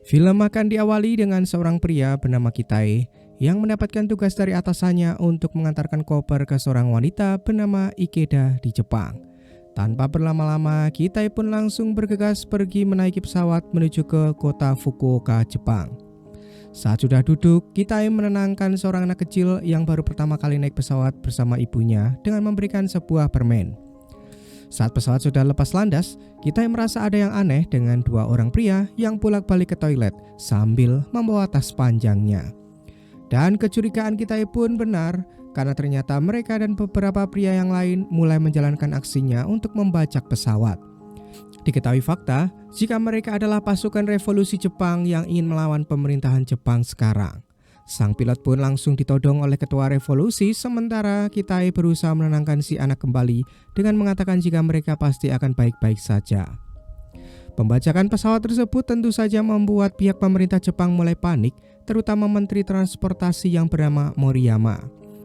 Film akan diawali dengan seorang pria bernama Kitae yang mendapatkan tugas dari atasannya untuk mengantarkan koper ke seorang wanita bernama Ikeda di Jepang. Tanpa berlama-lama, Kitae pun langsung bergegas pergi menaiki pesawat menuju ke kota Fukuoka, Jepang. Saat sudah duduk, Kitae menenangkan seorang anak kecil yang baru pertama kali naik pesawat bersama ibunya dengan memberikan sebuah permen. Saat pesawat sudah lepas landas, Kitae merasa ada yang aneh dengan dua orang pria yang bolak-balik ke toilet sambil membawa tas panjangnya. Dan kecurigaan Kitae pun benar, karena ternyata mereka dan beberapa pria yang lain mulai menjalankan aksinya untuk membajak pesawat. Diketahui fakta, jika mereka adalah pasukan revolusi Jepang yang ingin melawan pemerintahan Jepang sekarang. Sang pilot pun langsung ditodong oleh ketua revolusi, sementara Kitae berusaha menenangkan si anak kembali dengan mengatakan jika mereka pasti akan baik-baik saja. Pembajakan pesawat tersebut tentu saja membuat pihak pemerintah Jepang mulai panik, terutama Menteri Transportasi yang bernama Moriyama.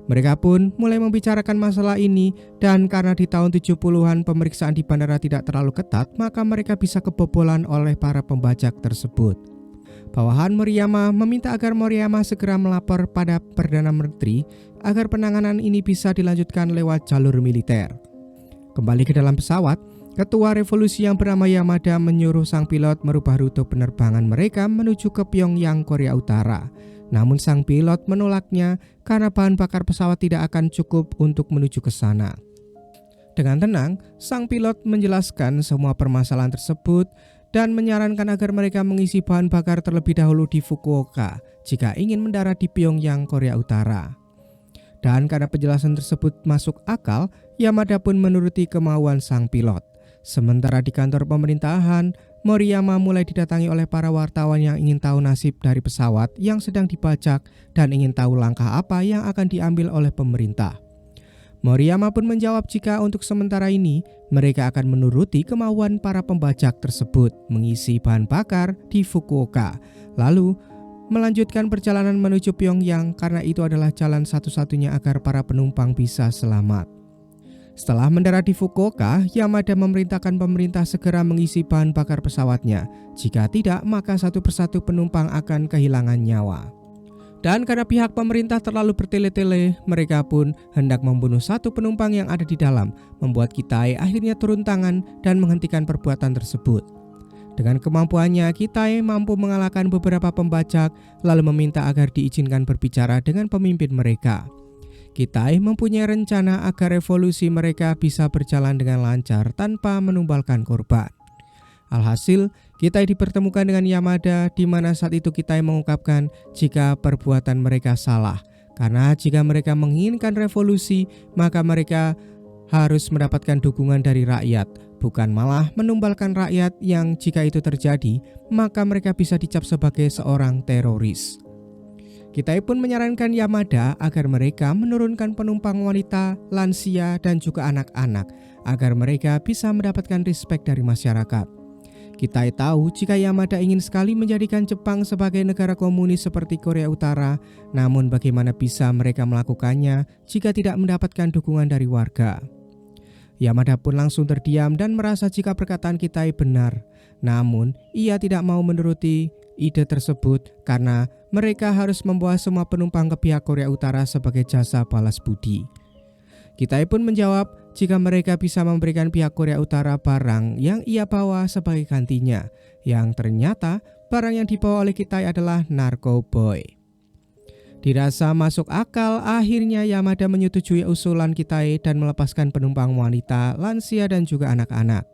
Mereka pun mulai membicarakan masalah ini, dan karena di tahun 70-an pemeriksaan di bandara tidak terlalu ketat, maka mereka bisa kebobolan oleh para pembajak tersebut. Bawahan Moriyama meminta agar Moriyama segera melapor pada Perdana Menteri agar penanganan ini bisa dilanjutkan lewat jalur militer. Kembali ke dalam pesawat, ketua revolusi yang bernama Yamada menyuruh sang pilot merubah rute penerbangan mereka menuju ke Pyongyang, Korea Utara. Namun sang pilot menolaknya karena bahan bakar pesawat tidak akan cukup untuk menuju ke sana. Dengan tenang, sang pilot menjelaskan semua permasalahan tersebut dan menyarankan agar mereka mengisi bahan bakar terlebih dahulu di Fukuoka jika ingin mendarat di Pyongyang, Korea Utara. Dan karena penjelasan tersebut masuk akal, Yamada pun menuruti kemauan sang pilot. Sementara di kantor pemerintahan, Moriyama mulai didatangi oleh para wartawan yang ingin tahu nasib dari pesawat yang sedang dibajak dan ingin tahu langkah apa yang akan diambil oleh pemerintah. Moriyama pun menjawab jika untuk sementara ini mereka akan menuruti kemauan para pembajak tersebut mengisi bahan bakar di Fukuoka, lalu melanjutkan perjalanan menuju Pyongyang karena itu adalah jalan satu-satunya agar para penumpang bisa selamat. Setelah mendarat di Fukuoka, Yamada memerintahkan pemerintah segera mengisi bahan bakar pesawatnya. Jika tidak, maka satu persatu penumpang akan kehilangan nyawa. Dan karena pihak pemerintah terlalu bertele-tele, mereka pun hendak membunuh satu penumpang yang ada di dalam, membuat Kitae akhirnya turun tangan dan menghentikan perbuatan tersebut. Dengan kemampuannya, Kitae mampu mengalahkan beberapa pembajak, lalu meminta agar diizinkan berbicara dengan pemimpin mereka. Kitae mempunyai rencana agar revolusi mereka bisa berjalan dengan lancar tanpa menumbalkan korban. Alhasil, Kitae dipertemukan dengan Yamada, di mana saat itu Kitae mengungkapkan jika perbuatan mereka salah. Karena jika mereka menginginkan revolusi, maka mereka harus mendapatkan dukungan dari rakyat, bukan malah menumbalkan rakyat yang jika itu terjadi, maka mereka bisa dicap sebagai seorang teroris. Kitae pun menyarankan Yamada agar mereka menurunkan penumpang wanita, lansia, dan juga anak-anak, agar mereka bisa mendapatkan respek dari masyarakat. Kitae tahu jika Yamada ingin sekali menjadikan Jepang sebagai negara komunis seperti Korea Utara, namun bagaimana bisa mereka melakukannya jika tidak mendapatkan dukungan dari warga? Yamada pun langsung terdiam dan merasa jika perkataan Kitae benar. Namun, ia tidak mau menuruti ide tersebut karena mereka harus membawa semua penumpang ke pihak Korea Utara sebagai jasa balas budi. Kitae pun menjawab jika mereka bisa memberikan pihak Korea Utara barang yang ia bawa sebagai gantinya, yang ternyata barang yang dibawa oleh Kitae adalah narkoboy. Dirasa masuk akal, akhirnya Yamada menyetujui usulan Kitae dan melepaskan penumpang wanita, lansia, dan juga anak-anak.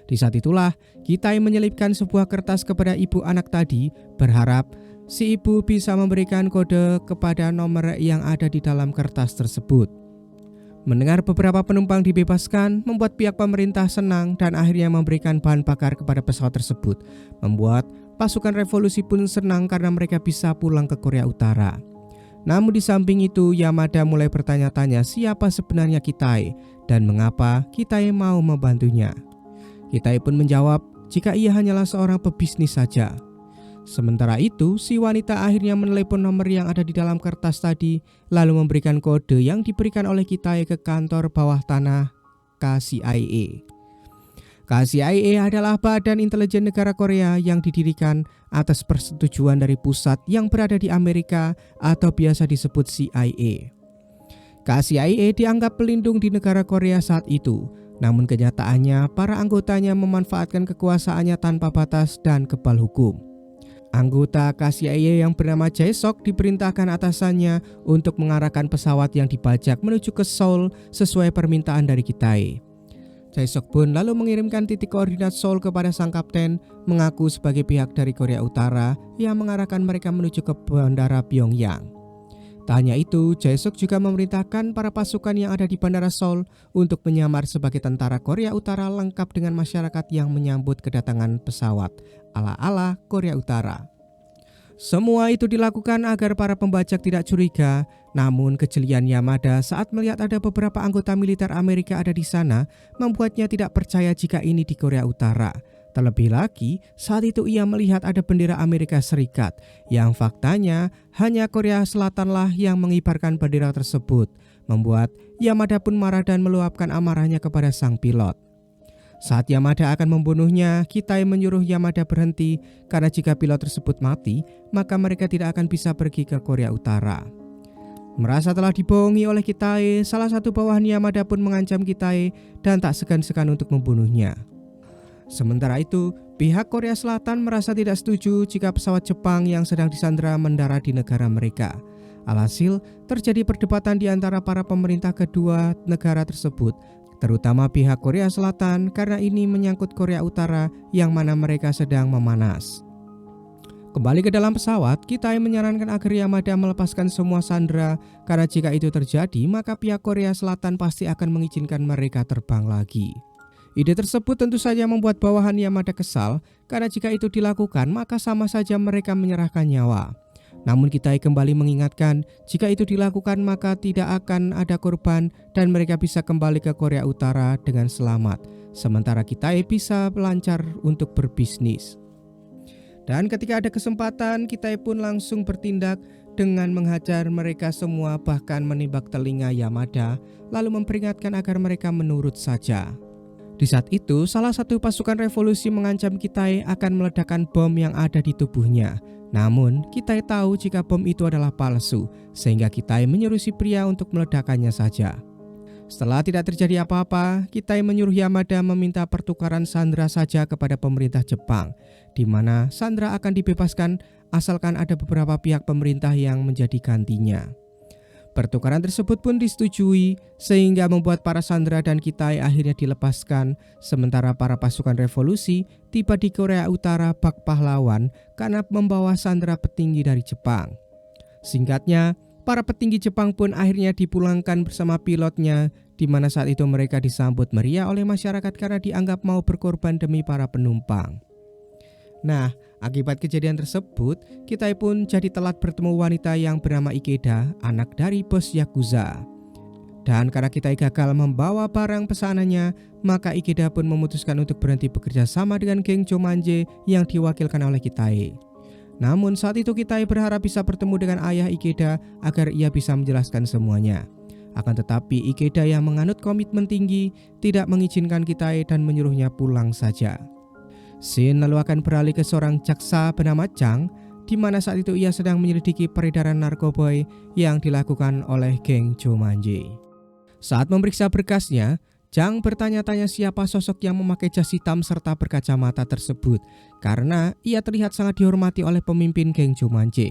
Di saat itulah, Kitae menyelipkan sebuah kertas kepada ibu anak tadi, berharap si ibu bisa memberikan kode kepada nomor yang ada di dalam kertas tersebut. Mendengar beberapa penumpang dibebaskan, membuat pihak pemerintah senang dan akhirnya memberikan bahan bakar kepada pesawat tersebut. Membuat pasukan revolusi pun senang karena mereka bisa pulang ke Korea Utara. Namun di samping itu, Yamada mulai bertanya-tanya siapa sebenarnya Kitae dan mengapa Kitae mau membantunya. Kitae pun menjawab jika ia hanyalah seorang pebisnis saja. Sementara itu, si wanita akhirnya menelepon nomor yang ada di dalam kertas tadi, lalu memberikan kode yang diberikan oleh Kitae ke kantor bawah tanah KCIA. KCIA adalah badan intelijen negara Korea yang didirikan atas persetujuan dari pusat yang berada di Amerika atau biasa disebut CIA. KCIA dianggap pelindung di negara Korea saat itu, namun kenyataannya para anggotanya memanfaatkan kekuasaannya tanpa batas dan kebal hukum. Anggota KCIA yang bernama Jae-sok diperintahkan atasannya untuk mengarahkan pesawat yang dibajak menuju ke Seoul sesuai permintaan dari Kitae. Jae-sok pun lalu mengirimkan titik koordinat Seoul kepada sang kapten, mengaku sebagai pihak dari Korea Utara yang mengarahkan mereka menuju ke bandara Pyongyang. Tak hanya itu, Jae-sok juga memerintahkan para pasukan yang ada di bandara Seoul untuk menyamar sebagai tentara Korea Utara lengkap dengan masyarakat yang menyambut kedatangan pesawat ala-ala Korea Utara. Semua itu dilakukan agar para pembajak tidak curiga, namun kejelian Yamada saat melihat ada beberapa anggota militer Amerika ada di sana membuatnya tidak percaya jika ini di Korea Utara. Terlebih lagi, saat itu ia melihat ada bendera Amerika Serikat, yang faktanya hanya Korea Selatanlah yang mengibarkan bendera tersebut, membuat Yamada pun marah dan meluapkan amarahnya kepada sang pilot. Saat Yamada akan membunuhnya, Kitae menyuruh Yamada berhenti karena jika pilot tersebut mati, maka mereka tidak akan bisa pergi ke Korea Utara. Merasa telah dibohongi oleh Kitae, salah satu bawahan Yamada pun mengancam Kitae dan tak segan-segan untuk membunuhnya. Sementara itu, pihak Korea Selatan merasa tidak setuju jika pesawat Jepang yang sedang disandra mendarat di negara mereka. Alhasil, terjadi perdebatan di antara para pemerintah kedua negara tersebut, terutama pihak Korea Selatan karena ini menyangkut Korea Utara yang mana mereka sedang memanas. Kembali ke dalam pesawat, Kitae menyarankan agar Yamada melepaskan semua sandera karena jika itu terjadi, maka pihak Korea Selatan pasti akan mengizinkan mereka terbang lagi. Ide tersebut tentu saja membuat bawahan Yamada kesal karena jika itu dilakukan maka sama saja mereka menyerahkan nyawa. Namun Kitae kembali mengingatkan jika itu dilakukan maka tidak akan ada korban dan mereka bisa kembali ke Korea Utara dengan selamat. Sementara Kitae bisa lancar untuk berbisnis. Dan ketika ada kesempatan, Kitae pun langsung bertindak dengan menghajar mereka semua bahkan menembak telinga Yamada lalu memperingatkan agar mereka menurut saja. Di saat itu, salah satu pasukan revolusi mengancam Kitae akan meledakkan bom yang ada di tubuhnya. Namun, Kitae tahu jika bom itu adalah palsu, sehingga Kitae menyuruh si pria untuk meledakkannya saja. Setelah tidak terjadi apa-apa, Kitae menyuruh Yamada meminta pertukaran sandera saja kepada pemerintah Jepang, di mana sandera akan dibebaskan asalkan ada beberapa pihak pemerintah yang menjadi gantinya. Pertukaran tersebut pun disetujui sehingga membuat para sandera dan Kitae akhirnya dilepaskan, sementara para pasukan revolusi tiba di Korea Utara bak pahlawan karena membawa sandera petinggi dari Jepang. Singkatnya, para petinggi Jepang pun akhirnya dipulangkan bersama pilotnya, di mana saat itu mereka disambut meriah oleh masyarakat karena dianggap mau berkorban demi para penumpang. Nah, akibat kejadian tersebut, Kitae pun jadi telat bertemu wanita yang bernama Ikeda, anak dari bos Yakuza. Dan karena Kitae gagal membawa barang pesanannya, maka Ikeda pun memutuskan untuk berhenti bekerja sama dengan geng Chomanje yang diwakilkan oleh Kitae. Namun saat itu Kitae berharap bisa bertemu dengan ayah Ikeda agar ia bisa menjelaskan semuanya. Akan tetapi Ikeda yang menganut komitmen tinggi tidak mengizinkan Kitae dan menyuruhnya pulang saja. Shin lalu akan beralih ke seorang jaksa bernama Chang, di mana saat itu ia sedang menyelidiki peredaran narkoba yang dilakukan oleh geng Chomanje. Saat memeriksa berkasnya, Chang bertanya-tanya siapa sosok yang memakai jas hitam serta berkacamata tersebut, karena ia terlihat sangat dihormati oleh pemimpin geng Chomanje.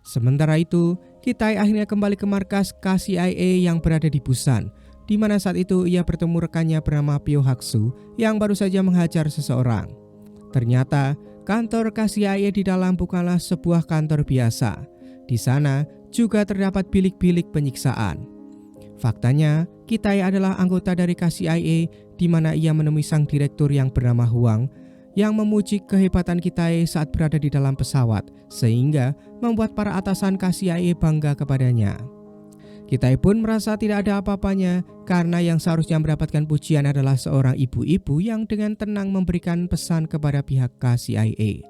Sementara itu, Kitae akhirnya kembali ke markas KCIA yang berada di Busan, di mana saat itu ia bertemu rekannya bernama Pyohaksu yang baru saja menghajar seseorang. Ternyata kantor KCIA di dalam bukanlah sebuah kantor biasa. Di sana juga terdapat bilik-bilik penyiksaan. Faktanya, Kitae adalah anggota dari KCIA di mana ia menemui sang direktur yang bernama Huang yang memuji kehebatan Kitae saat berada di dalam pesawat sehingga membuat para atasan KCIA bangga kepadanya. Kitae pun merasa tidak ada apa-apanya karena yang seharusnya mendapatkan pujian adalah seorang ibu-ibu yang dengan tenang memberikan pesan kepada pihak KCIA.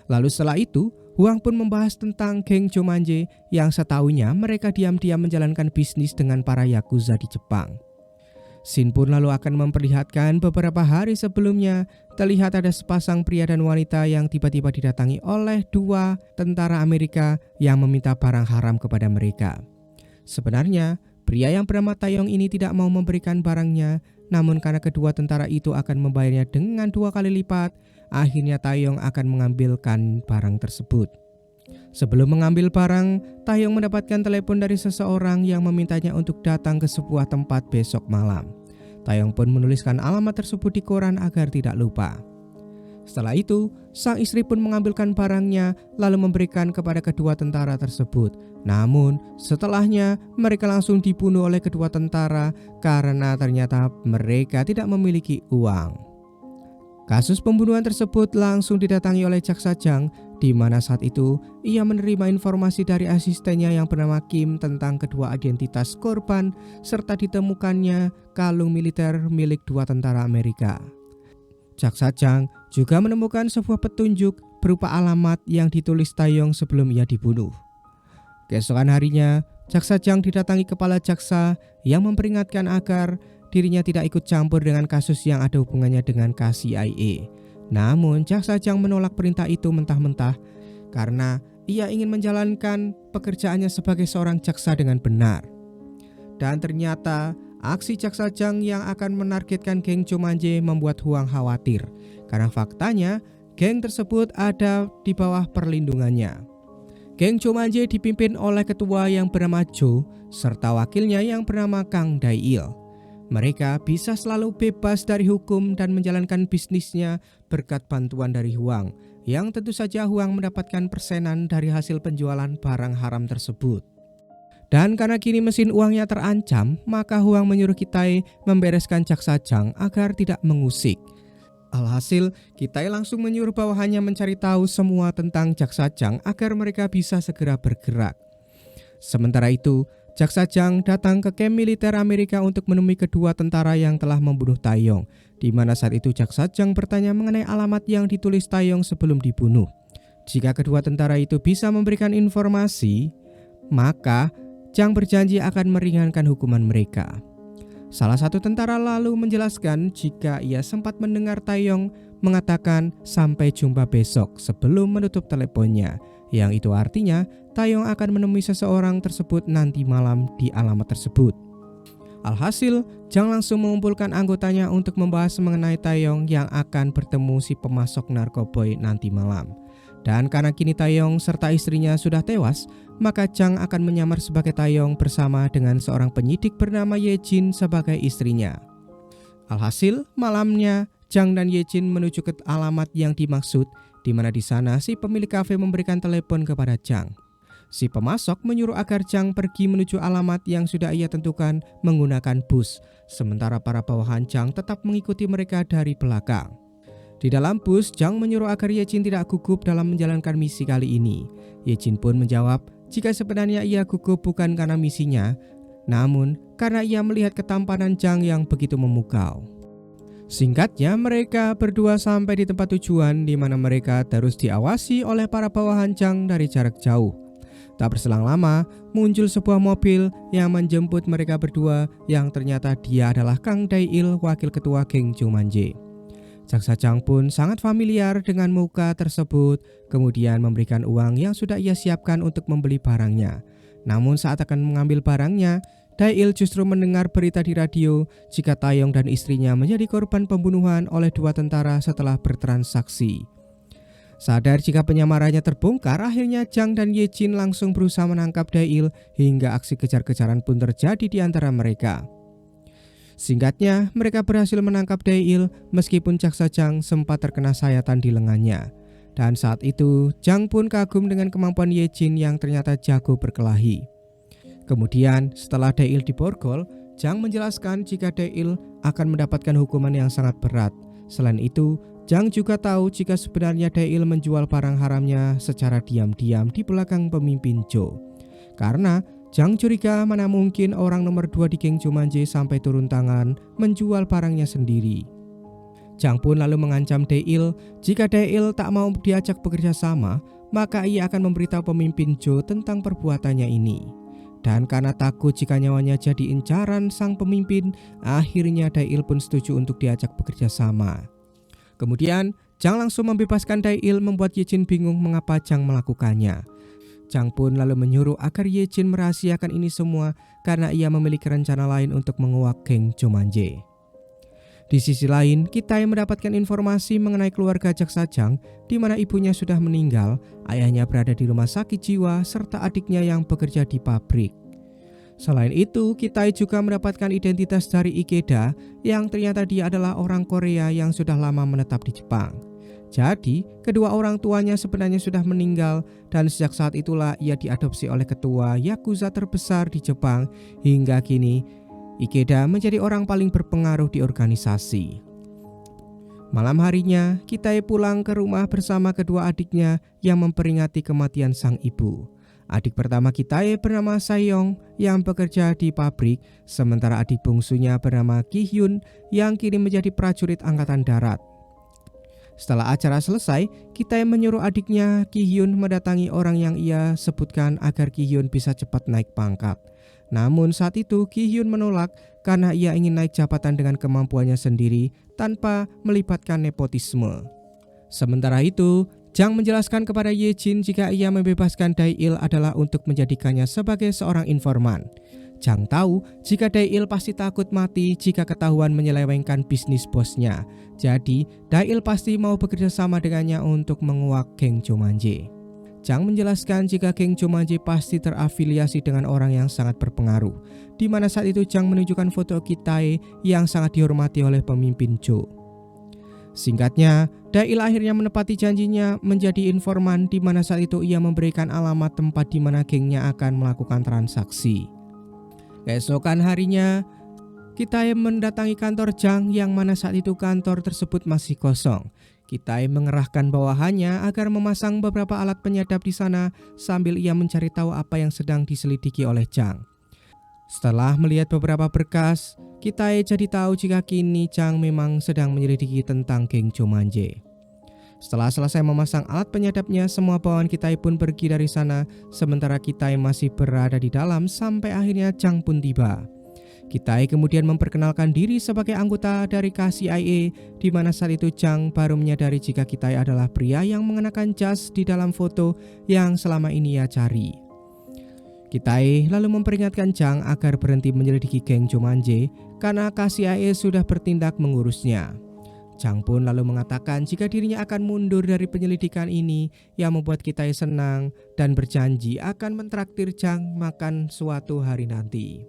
Lalu setelah itu, Huang pun membahas tentang geng Chomanje yang setahunya mereka diam-diam menjalankan bisnis dengan para Yakuza di Jepang. Sin pun lalu akan memperlihatkan beberapa hari sebelumnya terlihat ada sepasang pria dan wanita yang tiba-tiba didatangi oleh dua tentara Amerika yang meminta barang haram kepada mereka. Sebenarnya, pria yang bernama Taeyong ini tidak mau memberikan barangnya, namun karena kedua tentara itu akan membayarnya dengan 2 kali lipat, akhirnya Taeyong akan mengambilkan barang tersebut. Sebelum mengambil barang, Taeyong mendapatkan telepon dari seseorang yang memintanya untuk datang ke sebuah tempat besok malam. Taeyong pun menuliskan alamat tersebut di koran agar tidak lupa. Setelah itu, sang istri pun mengambilkan barangnya lalu memberikan kepada kedua tentara tersebut. Namun, setelahnya mereka langsung dibunuh oleh kedua tentara karena ternyata mereka tidak memiliki uang. Kasus pembunuhan tersebut langsung didatangi oleh Jaksa Jang, di mana saat itu ia menerima informasi dari asistennya yang bernama Kim tentang kedua identitas korban serta ditemukannya kalung militer milik dua tentara Amerika. Jaksa Jang juga menemukan sebuah petunjuk berupa alamat yang ditulis Taeyong sebelum ia dibunuh. Keesokan harinya, Jaksa Jang didatangi kepala jaksa yang memperingatkan agar dirinya tidak ikut campur dengan kasus yang ada hubungannya dengan KCIA. Namun Jaksa Jang menolak perintah itu mentah-mentah karena ia ingin menjalankan pekerjaannya sebagai seorang jaksa dengan benar. Dan ternyata aksi Jaksa Jang yang akan menargetkan geng Chomanje membuat Huang khawatir karena faktanya geng tersebut ada di bawah perlindungannya. Geng Chomanje dipimpin oleh ketua yang bernama Jo serta wakilnya yang bernama Kang Dae-il. Mereka bisa selalu bebas dari hukum dan menjalankan bisnisnya berkat bantuan dari Huang, yang tentu saja Huang mendapatkan persenan dari hasil penjualan barang haram tersebut. Dan karena kini mesin uangnya terancam, maka Huang menyuruh Kitai membereskan Jaksa Jang agar tidak mengusik. Alhasil, Kitai langsung menyuruh bawahannya mencari tahu semua tentang Jaksa Jang agar mereka bisa segera bergerak. Sementara itu, Jaksa Jang datang ke kamp militer Amerika untuk menemui kedua tentara yang telah membunuh Taeyong, di mana saat itu Jaksa Jang bertanya mengenai alamat yang ditulis Taeyong sebelum dibunuh. Jika kedua tentara itu bisa memberikan informasi, maka Jang berjanji akan meringankan hukuman mereka. Salah satu tentara lalu menjelaskan jika ia sempat mendengar Taeyong mengatakan sampai jumpa besok sebelum menutup teleponnya, yang itu artinya Taeyong akan menemui seseorang tersebut nanti malam di alamat tersebut. Alhasil, Jang langsung mengumpulkan anggotanya untuk membahas mengenai Taeyong yang akan bertemu si pemasok narkoboy nanti malam. Dan karena kini Taeyong serta istrinya sudah tewas, maka Jang akan menyamar sebagai Taeyong bersama dengan seorang penyidik bernama Ye Jin sebagai istrinya. Alhasil, malamnya Jang dan Ye Jin menuju ke alamat yang dimaksud, di mana di sana si pemilik kafe memberikan telepon kepada Jang. Si pemasok menyuruh agar Jang pergi menuju alamat yang sudah ia tentukan menggunakan bus, sementara para bawahan Jang tetap mengikuti mereka dari belakang. Di dalam bus, Jang menyuruh agar Ye Jin tidak gugup dalam menjalankan misi kali ini. Ye Jin pun menjawab jika sebenarnya ia gugup bukan karena misinya, namun karena ia melihat ketampanan Jang yang begitu memukau. Singkatnya, mereka berdua sampai di tempat tujuan di mana mereka terus diawasi oleh para bawahan Jang dari jarak jauh. Tak berselang lama, muncul sebuah mobil yang menjemput mereka berdua yang ternyata dia adalah Kang Dae-il, wakil ketua geng Chomanje. Jaksa Jang pun sangat familiar dengan muka tersebut, kemudian memberikan uang yang sudah ia siapkan untuk membeli barangnya. Namun saat akan mengambil barangnya, Dae-il justru mendengar berita di radio jika Taeyong dan istrinya menjadi korban pembunuhan oleh dua tentara setelah bertransaksi. Sadar jika penyamarannya terbongkar, akhirnya Jang dan Ye Jin langsung berusaha menangkap Dae-il hingga aksi kejar-kejaran pun terjadi di antara mereka. Singkatnya, mereka berhasil menangkap Dae-il meskipun Jaksa Jang sempat terkena sayatan di lengannya. Dan saat itu, Jang pun kagum dengan kemampuan Ye Jin yang ternyata jago berkelahi. Kemudian, setelah Dae-il diborgol, Jang menjelaskan jika Dae-il akan mendapatkan hukuman yang sangat berat. Selain itu, Jang juga tahu jika sebenarnya Dae-il menjual barang haramnya secara diam-diam di belakang pemimpin Jo. Karena Jang curiga mana mungkin orang nomor 2 di geng Chomanje sampai turun tangan menjual barangnya sendiri. Jang pun lalu mengancam Dae-il jika Dae-il tak mau diajak bekerja sama, maka ia akan memberitahu pemimpin Jo tentang perbuatannya ini. Dan karena takut jika nyawanya jadi incaran sang pemimpin, akhirnya Dail pun setuju untuk diajak bekerja sama. Kemudian Zhang langsung membebaskan Dail, membuat Ye Jin bingung mengapa Zhang melakukannya. Zhang pun lalu menyuruh agar Ye Jin merahasiakan ini semua karena ia memiliki rencana lain untuk menguak geng Jomanje. Di sisi lain, kita mendapatkan informasi mengenai keluarga Jaksa Zhang, di mana ibunya sudah meninggal, ayahnya berada di rumah sakit jiwa, serta adiknya yang bekerja di pabrik. Selain itu, kita juga mendapatkan identitas dari Ikeda, yang ternyata dia adalah orang Korea yang sudah lama menetap di Jepang. Jadi, kedua orang tuanya sebenarnya sudah meninggal, dan sejak saat itulah ia diadopsi oleh ketua Yakuza terbesar di Jepang. Hingga kini, Ikeda menjadi orang paling berpengaruh di organisasi. Malam harinya, Kitae pulang ke rumah bersama kedua adiknya yang memperingati kematian sang ibu. Adik pertama Kitae bernama Saeyong yang bekerja di pabrik, sementara adik bungsunya bernama Ki-hyun yang kini menjadi prajurit angkatan darat. Setelah acara selesai, Kitae menyuruh adiknya Ki-hyun mendatangi orang yang ia sebutkan agar Ki-hyun bisa cepat naik pangkat. Namun saat itu Ki-hyun menolak karena ia ingin naik jabatan dengan kemampuannya sendiri tanpa melibatkan nepotisme. Sementara itu, Zhang menjelaskan kepada Ye Jin jika ia membebaskan Dail adalah untuk menjadikannya sebagai seorang informan. Zhang tahu jika Dail pasti takut mati jika ketahuan menyelewengkan bisnis bosnya. Jadi, Dail pasti mau bekerja sama dengannya untuk menguak geng Jomanje. Zhang menjelaskan jika geng Jomanje pasti terafiliasi dengan orang yang sangat berpengaruh, di mana saat itu Zhang menunjukkan foto Kitae yang sangat dihormati oleh pemimpin Jo. Singkatnya, Dail akhirnya menepati janjinya menjadi informan, di mana saat itu ia memberikan alamat tempat di mana gengnya akan melakukan transaksi. Keesokan harinya, Kitae mendatangi kantor Zhang yang mana saat itu kantor tersebut masih kosong. Kitae mengerahkan bawahannya agar memasang beberapa alat penyadap di sana sambil ia mencari tahu apa yang sedang diselidiki oleh Zhang. Setelah melihat beberapa berkas, Kitae jadi tahu jika kini Zhang memang sedang menyelidiki tentang geng Jomanje. Setelah selesai memasang alat penyadapnya, semua bawahan Kitae pun pergi dari sana, sementara Kitae masih berada di dalam sampai akhirnya Zhang pun tiba. Kitae kemudian memperkenalkan diri sebagai anggota dari KCIA, di mana saat itu Zhang baru menyadari jika Kitae adalah pria yang mengenakan jas di dalam foto yang selama ini ia cari. Kitae lalu memperingatkan Zhang agar berhenti menyelidiki geng Jomanje karena KCIA sudah bertindak mengurusnya. Zhang pun lalu mengatakan jika dirinya akan mundur dari penyelidikan ini, yang membuat Kitae senang dan berjanji akan mentraktir Zhang makan suatu hari nanti.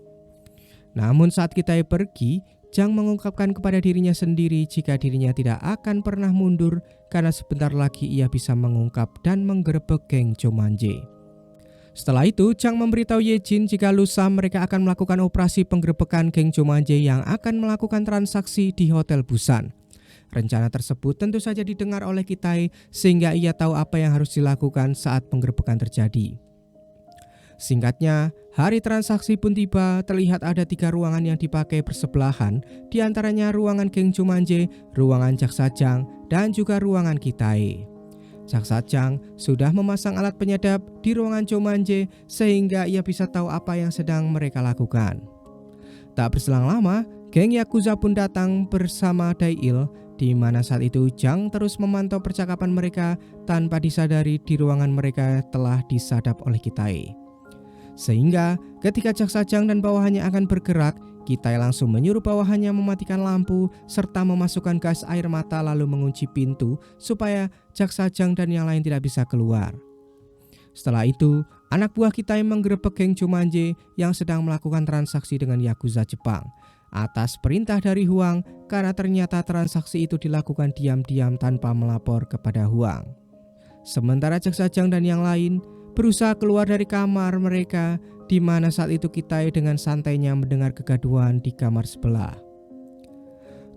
Namun saat Kitae pergi, Zhang mengungkapkan kepada dirinya sendiri jika dirinya tidak akan pernah mundur karena sebentar lagi ia bisa mengungkap dan menggerebek geng Jomanje. Setelah itu, Zhang memberitahu Ye Jin jika lusa mereka akan melakukan operasi penggerebekan geng Jomanje yang akan melakukan transaksi di Hotel Busan. Rencana tersebut tentu saja didengar oleh Kitae sehingga ia tahu apa yang harus dilakukan saat penggerebekan terjadi. Singkatnya, hari transaksi pun tiba. Terlihat ada 3 ruangan yang dipakai bersebelahan, di antaranya ruangan geng Jomanje, ruangan Jaksa Zhang, dan juga ruangan Kitae. Jaksa Zhang sudah memasang alat penyadap di ruangan Jomanje sehingga ia bisa tahu apa yang sedang mereka lakukan. Tak berselang lama, geng Yakuza pun datang bersama Dail, di mana saat itu Zhang terus memantau percakapan mereka tanpa disadari di ruangan mereka telah disadap oleh Kitae. Sehingga ketika Jaksa Zhang dan bawahannya akan bergerak, Kitae langsung menyuruh bawahannya mematikan lampu serta memasukkan gas air mata lalu mengunci pintu supaya Jaksa Zhang dan yang lain tidak bisa keluar. Setelah itu, anak buah Kitae menggerebek geng Jomanje yang sedang melakukan transaksi dengan Yakuza Jepang atas perintah dari Huang karena ternyata transaksi itu dilakukan diam-diam tanpa melapor kepada Huang. Sementara Jaksa Zhang dan yang lain berusaha keluar dari kamar mereka, di mana saat itu Kitae dengan santainya mendengar kegaduhan di kamar sebelah.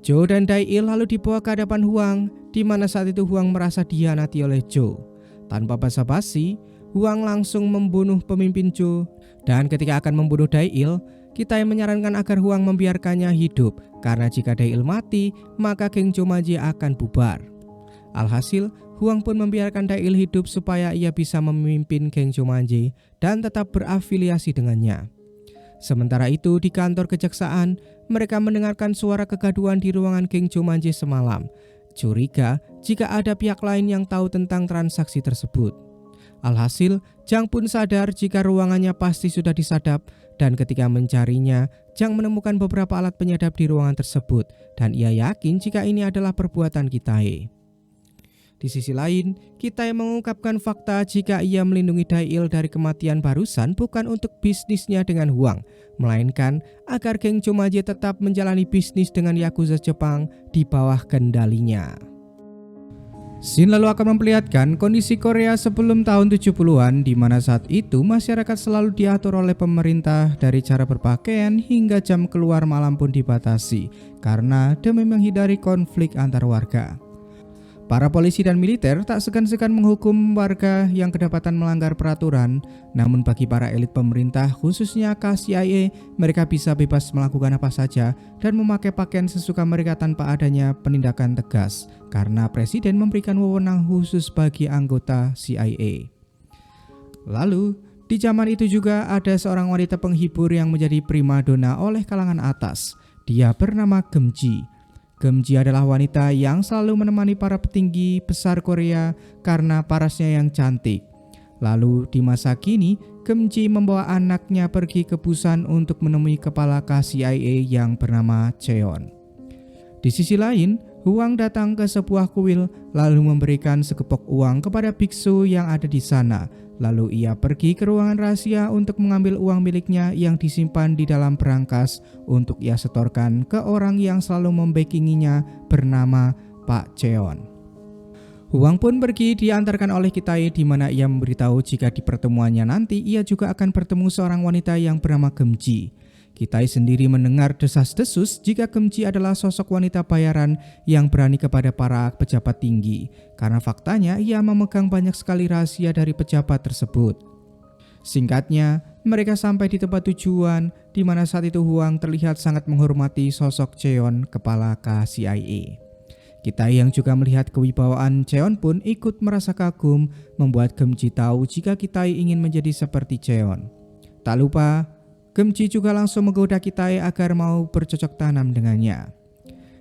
Jo dan Dail lalu dibawa ke hadapan Huang, di mana saat itu Huang merasa dihianati oleh Jo. Tanpa basa-basi, Huang langsung membunuh pemimpin Jo, dan ketika akan membunuh Dail, Kitae menyarankan agar Huang membiarkannya hidup, karena jika Dail mati, maka geng Jomanje akan bubar. Alhasil, Huang pun membiarkan Dail hidup supaya ia bisa memimpin geng Chomanje dan tetap berafiliasi dengannya. Sementara itu di kantor kejaksaan, mereka mendengarkan suara kegaduhan di ruangan geng Chomanje semalam. Curiga jika ada pihak lain yang tahu tentang transaksi tersebut. Alhasil, Jang pun sadar jika ruangannya pasti sudah disadap dan ketika mencarinya, Jang menemukan beberapa alat penyadap di ruangan tersebut dan ia yakin jika ini adalah perbuatan Kitae. Di sisi lain, Kitae mengungkapkan fakta jika ia melindungi Dail dari kematian barusan bukan untuk bisnisnya dengan Huang, melainkan agar geng Chomanje tetap menjalani bisnis dengan Yakuza Jepang di bawah kendalinya. Scene lalu akan memperlihatkan kondisi Korea sebelum tahun 70-an di mana saat itu masyarakat selalu diatur oleh pemerintah dari cara berpakaian hingga jam keluar malam pun dibatasi karena demi menghindari konflik antar warga. Para polisi dan militer tak segan-segan menghukum warga yang kedapatan melanggar peraturan, namun bagi para elit pemerintah khususnya KCIA, mereka bisa bebas melakukan apa saja dan memakai pakaian sesuka mereka tanpa adanya penindakan tegas, karena presiden memberikan wewenang khusus bagi anggota CIA. Lalu, di zaman itu juga ada seorang wanita penghibur yang menjadi primadona oleh kalangan atas. Dia bernama Gemji. Gemji adalah wanita yang selalu menemani para petinggi besar Korea karena parasnya yang cantik. Lalu di masa kini, Gemji membawa anaknya pergi ke Busan untuk menemui kepala KCIA yang bernama Cheon. Di sisi lain, Huang datang ke sebuah kuil lalu memberikan sekepok uang kepada biksu yang ada di sana. Lalu ia pergi ke ruangan rahasia untuk mengambil uang miliknya yang disimpan di dalam berangkas untuk ia setorkan ke orang yang selalu membackinginya bernama Pak Cheon. Huang pun pergi diantarkan oleh Kitae di mana ia memberitahu jika di pertemuannya nanti ia juga akan bertemu seorang wanita yang bernama Gemji. Kitae sendiri mendengar desas-desus jika Gemji adalah sosok wanita bayaran yang berani kepada para pejabat tinggi, karena faktanya ia memegang banyak sekali rahasia dari pejabat tersebut. Singkatnya, mereka sampai di tempat tujuan, di mana saat itu Huang terlihat sangat menghormati sosok Cheon, kepala KCIA. Kitae yang juga melihat kewibawaan Cheon pun ikut merasa kagum, membuat Gemji tahu jika Kitae ingin menjadi seperti Cheon. Tak lupa, Gemji juga langsung menggoda Kitae agar mau bercocok tanam dengannya.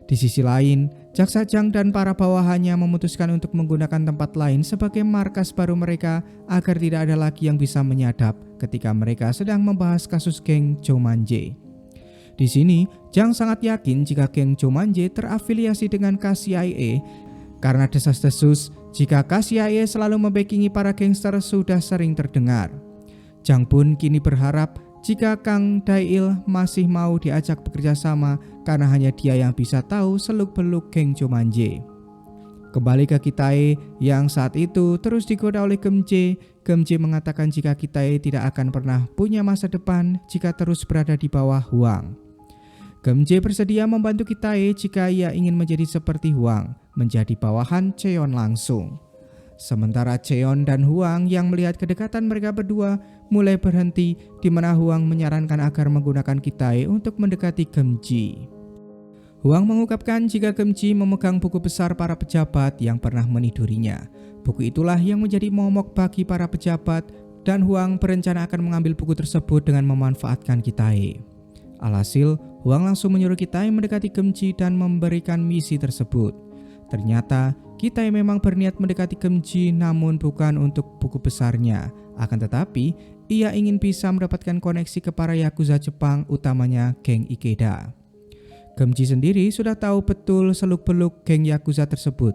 Di sisi lain, Jaksa Jang dan para bawahannya memutuskan untuk menggunakan tempat lain sebagai markas baru mereka agar tidak ada lagi yang bisa menyadap ketika mereka sedang membahas kasus geng Chomanje. Di sini, Jang sangat yakin jika geng Chomanje terafiliasi dengan KCIA karena desas-desus jika KCIA selalu membackingi para gangster sudah sering terdengar. Jang pun kini berharap jika Kang Dail masih mau diajak bekerja sama karena hanya dia yang bisa tahu seluk-beluk geng Chomanje. Kembali ke Kitae yang saat itu terus digoda oleh Gemji. Gemji mengatakan jika Kitae tidak akan pernah punya masa depan jika terus berada di bawah Huang. Gemji bersedia membantu Kitae jika ia ingin menjadi seperti Huang, menjadi bawahan Cheon langsung. Sementara Cheon dan Huang yang melihat kedekatan mereka berdua mulai berhenti di mana Huang menyarankan agar menggunakan Kitae untuk mendekati Gemji. Huang mengungkapkan jika Gemji memegang buku besar para pejabat yang pernah menidurinya. Buku itulah yang menjadi momok bagi para pejabat dan Huang berencana akan mengambil buku tersebut dengan memanfaatkan Kitae. Alhasil, Huang langsung menyuruh Kitae mendekati Gemji dan memberikan misi tersebut. Ternyata, Kitae memang berniat mendekati Gemji namun bukan untuk buku besarnya. Akan tetapi, ia ingin bisa mendapatkan koneksi ke para Yakuza Jepang, utamanya geng Ikeda. Gemji sendiri sudah tahu betul seluk-beluk geng Yakuza tersebut,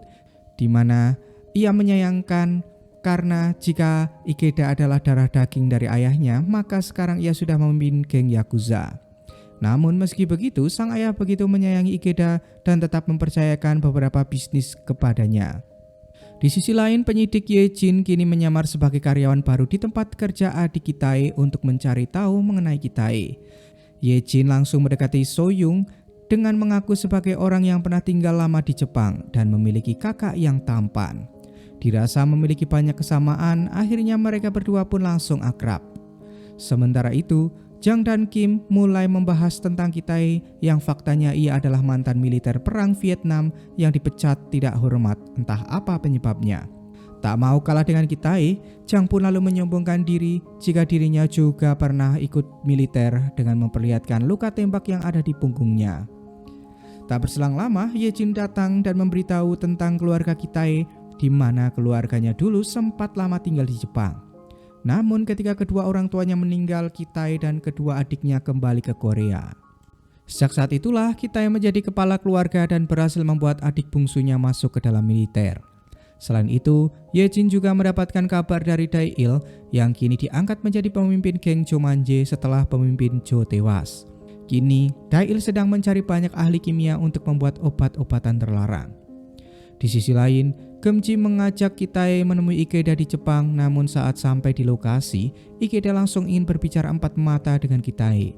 di mana ia menyayangkan karena jika Ikeda adalah darah daging dari ayahnya, maka sekarang ia sudah memimpin geng Yakuza. Namun meski begitu, sang ayah begitu menyayangi Ikeda dan tetap mempercayakan beberapa bisnis kepadanya. Di sisi lain, penyidik Ye Jin kini menyamar sebagai karyawan baru di tempat kerja adik Kitae untuk mencari tahu mengenai Kitae. Ye Jin langsung mendekati So Young dengan mengaku sebagai orang yang pernah tinggal lama di Jepang dan memiliki kakak yang tampan. Dirasa memiliki banyak kesamaan, akhirnya mereka berdua pun langsung akrab. Sementara itu, Jang dan Kim mulai membahas tentang Kitai yang faktanya ia adalah mantan militer perang Vietnam yang dipecat tidak hormat, entah apa penyebabnya. Tak mau kalah dengan Kitai, Jang pun lalu menyombongkan diri jika dirinya juga pernah ikut militer dengan memperlihatkan luka tembak yang ada di punggungnya. Tak berselang lama, Ye Jin datang dan memberitahu tentang keluarga Kitai, di mana keluarganya dulu sempat lama tinggal di Jepang. Namun ketika kedua orang tuanya meninggal, Kitai dan kedua adiknya kembali ke Korea. Sejak saat itulah Kitai menjadi kepala keluarga dan berhasil membuat adik bungsunya masuk ke dalam militer. Selain itu, Ye Jin juga mendapatkan kabar dari Dae-il yang kini diangkat menjadi pemimpin geng Chomanje setelah pemimpin Jo tewas. Kini, Dae-il sedang mencari banyak ahli kimia untuk membuat obat-obatan terlarang. Di sisi lain, Gemji mengajak Kitai menemui Ikeda di Jepang, namun saat sampai di lokasi, Ikeda langsung ingin berbicara empat mata dengan Kitai.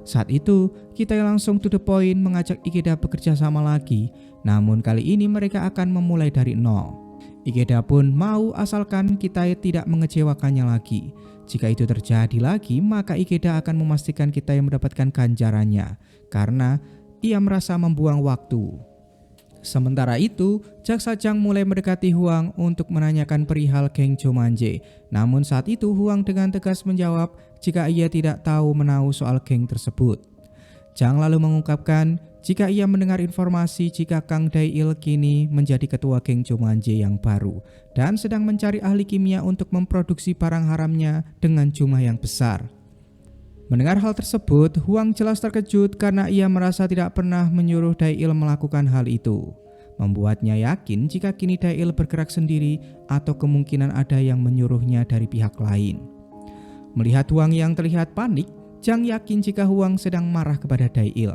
Saat itu, Kitai langsung to the point mengajak Ikeda bekerja sama lagi, namun kali ini mereka akan memulai dari nol. Ikeda pun mau asalkan Kitai tidak mengecewakannya lagi. Jika itu terjadi lagi, maka Ikeda akan memastikan Kitai mendapatkan ganjarannya, karena ia merasa membuang waktu. Sementara itu, Jaksa Jang mulai mendekati Huang untuk menanyakan perihal geng Chomanje. Namun saat itu Huang dengan tegas menjawab jika ia tidak tahu menahu soal geng tersebut. Jang lalu mengungkapkan jika ia mendengar informasi jika Kang Dae-il kini menjadi ketua geng Chomanje yang baru dan sedang mencari ahli kimia untuk memproduksi barang haramnya dengan jumlah yang besar. Mendengar hal tersebut, Huang jelas terkejut karena ia merasa tidak pernah menyuruh Dae-il melakukan hal itu. Membuatnya yakin jika kini Dae-il bergerak sendiri atau kemungkinan ada yang menyuruhnya dari pihak lain. Melihat Huang yang terlihat panik, Jang yakin jika Huang sedang marah kepada Dae-il.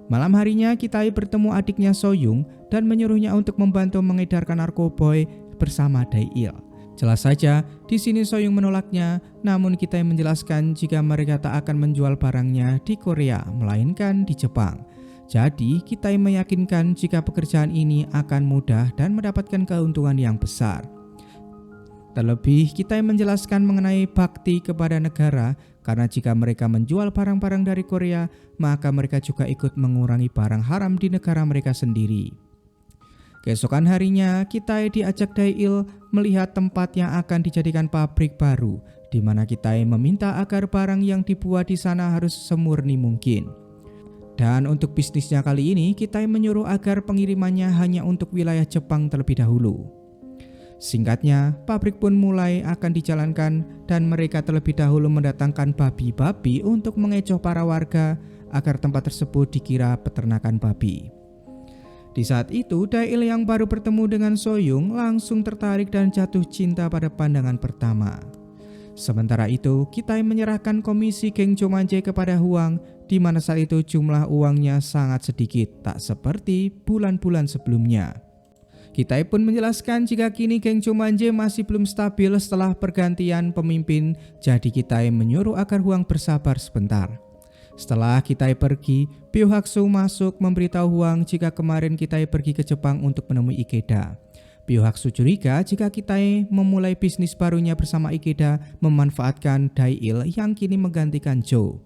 Malam harinya, Kitai bertemu adiknya Soyung dan menyuruhnya untuk membantu mengedarkan narkoboy bersama Dae-il. Jelas saja, di sini Soyung menolaknya, namun Kitai menjelaskan jika mereka tak akan menjual barangnya di Korea, melainkan di Jepang. Jadi, Kitai meyakinkan jika pekerjaan ini akan mudah dan mendapatkan keuntungan yang besar. Terlebih, Kitai menjelaskan mengenai bakti kepada negara, karena jika mereka menjual barang-barang dari Korea, maka mereka juga ikut mengurangi barang haram di negara mereka sendiri. Keesokan harinya, Kitai diajak Dae-il melihat tempat yang akan dijadikan pabrik baru, di mana Kitai meminta agar barang yang dibuat di sana harus semurni mungkin. Dan untuk bisnisnya kali ini, Kitai menyuruh agar pengirimannya hanya untuk wilayah Jepang terlebih dahulu. Singkatnya, pabrik pun mulai akan dijalankan dan mereka terlebih dahulu mendatangkan babi-babi untuk mengecoh para warga agar tempat tersebut dikira peternakan babi. Di saat itu, Dae-il yang baru bertemu dengan Soyung langsung tertarik dan jatuh cinta pada pandangan pertama. Sementara itu, Kitai menyerahkan komisi geng Chomanje kepada Huang, di mana saat itu jumlah uangnya sangat sedikit, tak seperti bulan-bulan sebelumnya. Kitai pun menjelaskan jika kini geng Chomanje masih belum stabil setelah pergantian pemimpin, jadi Kitai menyuruh agar Huang bersabar sebentar. Setelah Kitai pergi, Pyohaksu masuk memberitahu Huang jika kemarin Kitai pergi ke Jepang untuk menemui Ikeda. Pyohaksu curiga jika Kitai memulai bisnis barunya bersama Ikeda memanfaatkan Dae-il yang kini menggantikan Jo.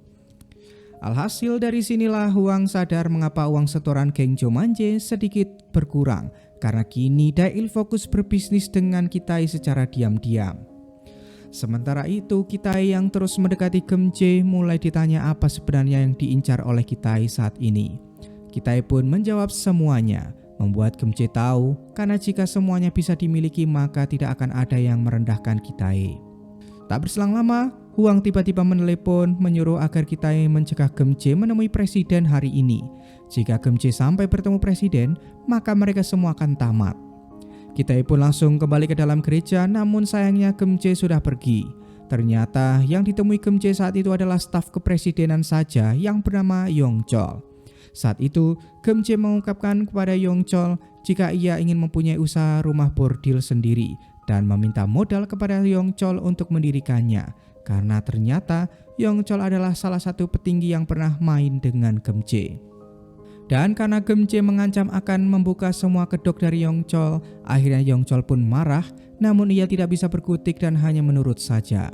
Alhasil dari sinilah Huang sadar mengapa uang setoran geng Chomanje sedikit berkurang, karena kini Dae-il fokus berbisnis dengan Kitai secara diam-diam. Sementara itu, Kitai yang terus mendekati Gemje mulai ditanya apa sebenarnya yang diincar oleh Kitai saat ini. Kitai pun menjawab semuanya, membuat Gemje tahu karena jika semuanya bisa dimiliki maka tidak akan ada yang merendahkan Kitai. Tak berselang lama, Huang tiba-tiba menelepon menyuruh agar Kitai mencegah Gemje menemui presiden hari ini. Jika Gemje sampai bertemu presiden, maka mereka semua akan tamat. Kitai pun langsung kembali ke dalam gereja, namun sayangnya Gemje sudah pergi. Ternyata yang ditemui Gemje saat itu adalah staf kepresidenan saja yang bernama Yongchol. Saat itu, Gemje mengungkapkan kepada Yongchol jika ia ingin mempunyai usaha rumah bordil sendiri dan meminta modal kepada Yongchol untuk mendirikannya, karena ternyata Yongchol adalah salah satu petinggi yang pernah main dengan Gemje. Dan karena Gemje mengancam akan membuka semua kedok dari Yongchol, akhirnya Yongchol pun marah, namun ia tidak bisa berkutik dan hanya menurut saja.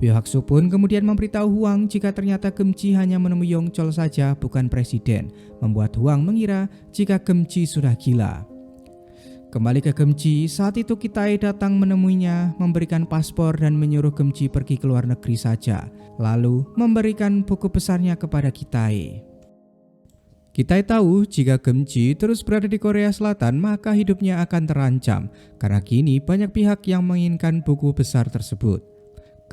Byohaksu pun kemudian memberitahu Hwang jika ternyata Gemji hanya menemui Yongchol saja, bukan presiden, membuat Hwang mengira jika Gemji sudah gila. Kembali ke Gemji, saat itu Kitae datang menemuinya, memberikan paspor dan menyuruh Gemji pergi ke luar negeri saja, lalu memberikan buku besarnya kepada Kitae. Kitae tahu jika Gemji terus berada di Korea Selatan maka hidupnya akan terancam, karena kini banyak pihak yang menginginkan buku besar tersebut.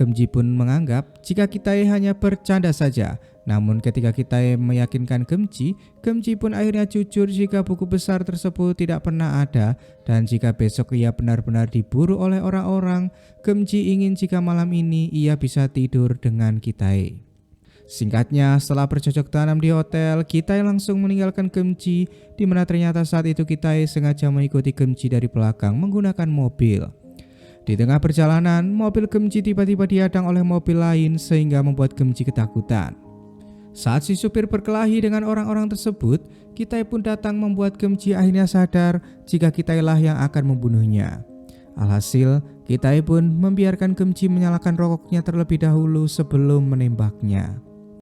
Gemji pun menganggap jika Kitae hanya bercanda saja. Namun ketika Kitae meyakinkan Gemji, Gemji pun akhirnya jujur jika buku besar tersebut tidak pernah ada, dan jika besok ia benar-benar diburu oleh orang-orang, Gemji ingin jika malam ini ia bisa tidur dengan Kitae. Singkatnya, setelah bercocok tanam di hotel, Kitae langsung meninggalkan Gemji, di mana ternyata saat itu Kitae sengaja mengikuti Gemji dari belakang menggunakan mobil. Di tengah perjalanan, mobil Gemji tiba-tiba dihadang oleh mobil lain sehingga membuat Gemji ketakutan. Saat si supir berkelahi dengan orang-orang tersebut, Kitae pun datang membuat Gemji akhirnya sadar jika Kitae lah yang akan membunuhnya. Alhasil, Kitae pun membiarkan Gemji menyalakan rokoknya terlebih dahulu sebelum menembaknya.